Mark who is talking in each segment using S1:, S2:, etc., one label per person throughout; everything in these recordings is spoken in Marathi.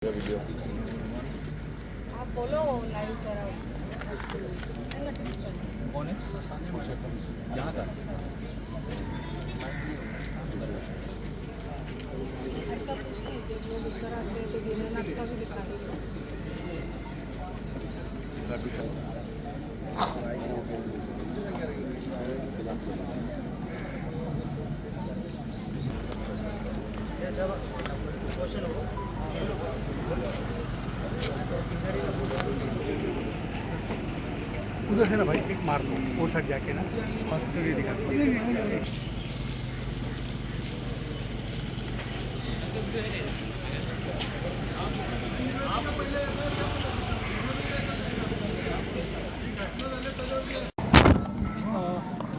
S1: आप बोलो लाइव करा
S2: कौन है? यहाँ का
S1: ऐसा कुछ नहीं जब लोग इधर आते हैं तो गिरनाथ का भी दिखा
S3: उधर से ना भाई एक मार दो वो साइड जाके ना हॉस्पिटल दिखा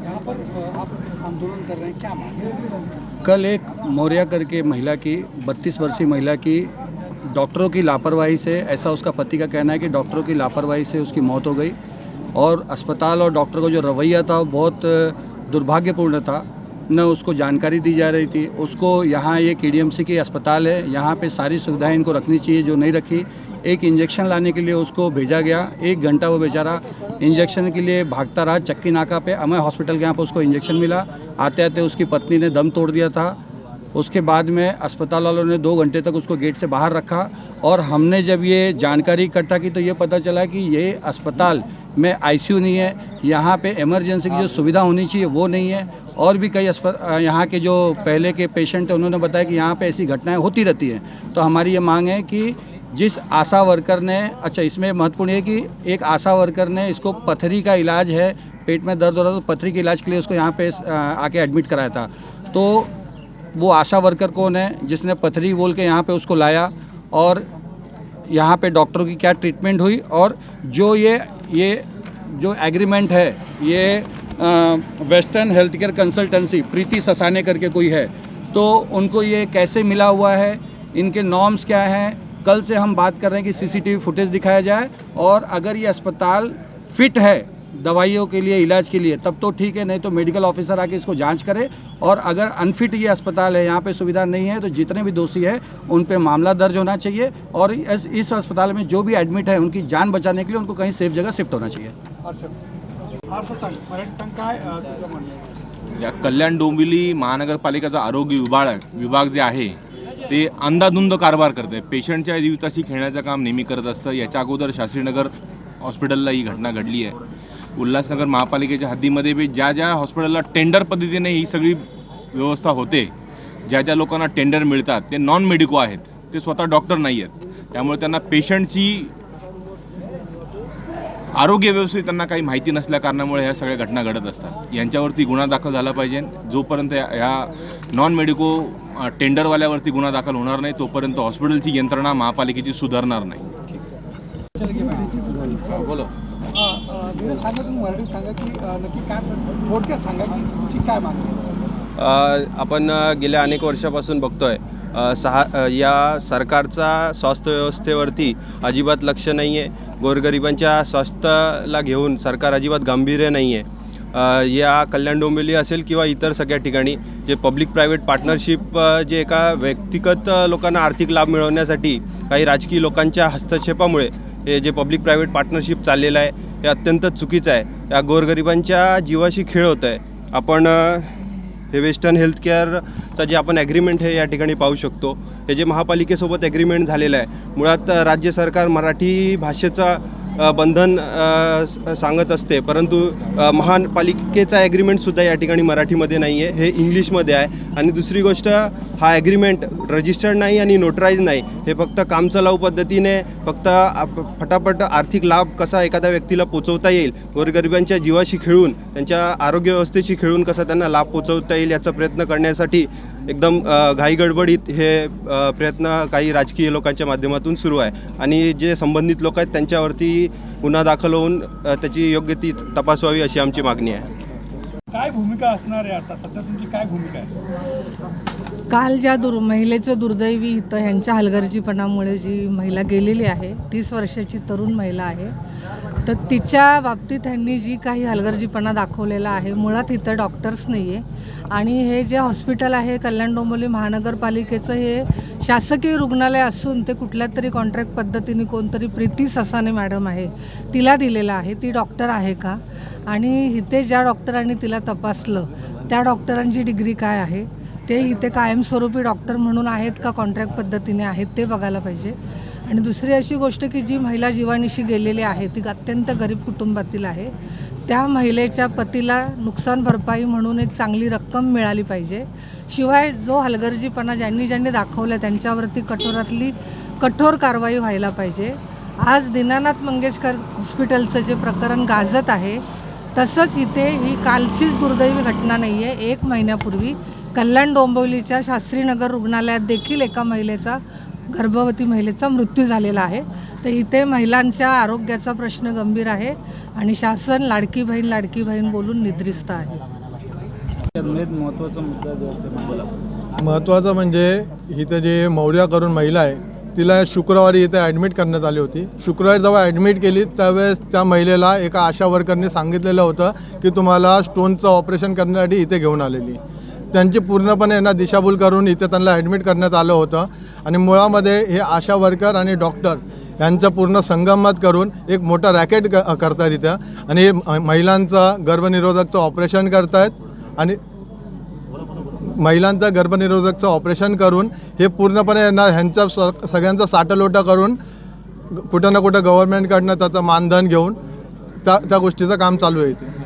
S3: यहाँ पर आप आंदोलन कर रहे हैं, क्या मांग है?
S4: कल एक मौर्या करके महिला की 32 वर्षीय महिला की डॉक्टरों की लापरवाही से, ऐसा उसका पति का कहना है कि डॉक्टरों की लापरवाही से उसकी मौत हो गई और अस्पताल और डॉक्टर का जो रवैया था वो बहुत दुर्भाग्यपूर्ण था। न उसको जानकारी दी जा रही थी उसको। यहाँ ये KDMC की अस्पताल है, यहाँ पे सारी सुविधाएं इनको रखनी चाहिए जो नहीं रखी। एक इंजेक्शन लाने के लिए उसको भेजा गया, 1 घंटा वो बेचारा इंजेक्शन के लिए भागता रहा। चक्की नाका पे अमय हॉस्पिटल के यहाँ पर उसको इंजेक्शन मिला। आते आते उसकी पत्नी ने दम तोड़ दिया था। उसके बाद में अस्पताल वालों ने 2 घंटे तक उसको गेट से बाहर रखा और हमने जब ये जानकारी इकट्ठा की तो ये पता चला कि ये अस्पताल में ICU नहीं है, यहाँ पे इमरजेंसी की जो सुविधा होनी चाहिए वो नहीं है। और भी कई यहाँ के जो पहले के पेशेंट हैं उन्होंने बताया कि यहाँ पे ऐसी घटनाएं होती रहती हैं। तो हमारी ये मांग है कि जिस आशा वर्कर ने, अच्छा इसमें महत्वपूर्ण है कि एक आशा वर्कर ने इसको पथरी का इलाज है, पेट में दर्द हो रहा था तो पथरी के इलाज के लिए उसको यहाँ पे आके एडमिट कराया था। तो वो आशा वर्कर कौन है जिसने पथरी बोल के यहाँ पे उसको लाया और यहाँ पे डॉक्टरों की क्या ट्रीटमेंट हुई। और जो ये जो एग्रीमेंट है ये वेस्टर्न हेल्थ केयर कंसल्टेंसी प्रीति ससाने करके कोई है, तो उनको ये कैसे मिला हुआ है, इनके नॉर्म्स क्या हैं। कल से हम बात कर रहे हैं कि CCTV फुटेज दिखाया जाए और अगर ये अस्पताल फिट है दवाइयों के लिए, इलाज के लिए, तब तो ठीक है, नहीं तो मेडिकल ऑफिसर आके इसको जांच करे। और अगर अनफिट ये अस्पताल है, यहाँ पे सुविधा नहीं है, तो जितने भी दोषी है उन पे मामला दर्ज होना चाहिए और इस अस्पताल में जो भी एडमिट है उनकी जान बचाने के लिए उनको कहीं सेफ जगह शिफ्ट होना चाहिए।
S5: या कल्याण डोंबिवली महानगरपालिकेचा आरोग्य विभाग जे आहे ते अंधाधुंद कारभार करते. पेशंटच्या जीविताशी खेळण्याचं काम नेहमी करत असतं. याच्या अगोदर शास्त्रीनगर हॉस्पिटलला ही घटना घडली आहे. उल्हासनगर महापालिकेच्या हद्दीमध्ये बी ज्या हॉस्पिटलला टेंडर पद्धतीने ही सगळी व्यवस्था होते, ज्या लोकांना टेंडर मिळतात ते नॉन मेडिको आहेत, ते स्वतः डॉक्टर नाही आहेत. त्यामुळे त्यांना पेशंटची आरोग्य व्यवस्थित त्यांना काही माहिती नसल्या कारणामुळे ह्या सगळ्या घटना घडत असतात. यांच्यावरती गुन्हा दाखल झाला पाहिजे. जोपर्यंत ह्या नॉन मेडिको टेंडरवाल्यावरती गुन्हा दाखल होणार नाही तोपर्यंत हॉस्पिटलची यंत्रणा महापालिकेची सुधारणार नाही. बोलो
S3: सांगा, तुम्ही मराठीत सांगा की नक्की काय थोडक्यात सांगा की तुमची काय मागणी आहे?
S6: आपण गेल्या अनेक वर्षापासून बघतोय या सरकारचा स्वास्थ्य व्यवस्थेवरती अजिबात लक्ष नाही आहे. गोरगरिबांच्या स्वास्थ्याला घेऊन सरकार अजिबात गांभीर्य नाही आहे. या कल्याण डोंबिवली असेल किंवा इतर सगळ्या ठिकाणी जे पब्लिक प्रायव्हेट पार्टनरशिप जे एका व्यक्तिगत लोकांना आर्थिक लाभ मिळवण्यासाठी काही राजकीय लोकांच्या हस्तक्षेपामुळे हे जे पब्लिक प्रायव्हेट पार्टनरशिप चाललेलं आहे हे अत्यंत चुकीचं आहे. या गोरगरिबांच्या जीवाशी खेळ होत आहे. आपण हे वेस्टर्न हेल्थ केअरचा जे आपण ॲग्रीमेंट हे या ठिकाणी पाहू शकतो. हे जे महापालिकेसोबत ॲग्रीमेंट झालेलं आहे, मुळात राज्य सरकार मराठी भाषेचा बंधन सांगत असते, परंतु महापालिकेचा ॲग्रीमेंटसुद्धा या ठिकाणी मराठीमध्ये नाही आहे, हे इंग्लिशमध्ये आहे. आणि दुसरी गोष्ट, हा ॲग्रीमेंट रजिस्टर्ड नाही आणि नोटराईज नाही. हे फक्त कामचलाऊ पद्धतीने फक्त फटाफट आर्थिक लाभ कसा एखाद्या व्यक्तीला पोचवता येईल, गोरगरिबांच्या जीवाशी खेळून, त्यांच्या आरोग्य व्यवस्थेशी खेळून कसा त्यांना लाभ पोचवता येईल याचा प्रयत्न करण्यासाठी एकदम घाईगडबडीत हे प्रयत्न काही राजकीय लोकांच्या माध्यमातून सुरू आहे. आणि जे संबंधित लोक आहेत त्यांच्यावरती गुन्हा दाखल होऊन त्याची योग्य ती तपास व्हावी अशी आमची मागणी आहे.
S3: काय भूमिका असणार आहे आता सध्या तुमची काय भूमिका आहे?
S1: काल ज्या महिलेचं दुर्दैवी इथं ह्यांच्या हलगर्जीपणामुळे जी महिला गेलेली आहे, 30 वर्षाची तरुण महिला आहे, तर तिच्या बाबतीत ह्यांनी जी काही हलगर्जीपणा दाखवलेला आहे, मुळात इथं डॉक्टर्स नाही आहे आणि हे जे हॉस्पिटल आहे कल्याण डोंबिवली महानगरपालिकेचं हे शासकीय रुग्णालय असून ते कुठल्या तरी कॉन्ट्रॅक्ट पद्धतीने कोणतरी प्रीती ससाने मॅडम आहे तिला दिलेलं आहे. ती डॉक्टर आहे का? आणि इथे ज्या डॉक्टरांनी तिला तपासलं त्या डॉक्टरांची डिग्री काय आहे, ते इथे कायमस्वरूपी डॉक्टर म्हणून आहेत का कॉन्ट्रॅक्ट पद्धतीने आहेत ते बघायला पाहिजे. आणि दुसरी अशी गोष्ट की जी महिला जीवानिशी गेलेली आहे ती अत्यंत गरीब कुटुंबातील आहे, त्या महिलेच्या पतीला नुकसान भरपाई म्हणून एक चांगली रक्कम मिळाली पाहिजे. शिवाय जो हलगर्जीपणा ज्यांनी दाखवला त्यांच्यावरती कठोरातली कठोर कारवाई व्हायला पाहिजे. आज दीनानाथ मंगेशकर हॉस्पिटलचं जे प्रकरण गाजत आहे तसंच इथे ही कालचीच दुर्दैवी घटना नाही आहे. 1 महिन्यापूर्वी कल्याण डोंबिवलीच्या शास्त्रीनगर रुग्णालयात देखील एका गर्भवती महिलेचा मृत्यू झालेला आहे. तर इथे महिलांच्या आरोग्याचा प्रश्न गंभीर आहे आणि शासन लाडकी बहीण बोलून निद्रिस्त आहे.
S7: महत्त्वाचं म्हणजे इथं जे मौर्या करून महिला आहे तिला शुक्रवारी इथे ॲडमिट करण्यात आली होती. शुक्रवारी जेव्हा ॲडमिट केली त्यावेळेस त्या महिलेला एका आशा वर्करने सांगितलेलं होतं की तुम्हाला स्टोनचं ऑपरेशन करण्यासाठी इथे घेऊन आलेली. त्यांची पूर्णपणे यांना दिशाभूल करून इथे त्यांना ॲडमिट करण्यात आलं होतं आणि मुळामध्ये हे आशा वर्कर आणि डॉक्टर यांचा पूर्ण संगमत करून एक मोठा रॅकेट करतायत इथं आणि महिलांचं गर्भनिरोधकचं ऑपरेशन करतायत आणि महिलांचं गर्भनिरोधकचं ऑपरेशन करून हे पूर्णपणे ह्यांचा सगळ्यांचा साठलोटा करून कुठं ना कुठं गव्हर्नमेंटकडनं त्याचं मानधन घेऊन त्या गोष्टीचं काम चालू आहे इथे.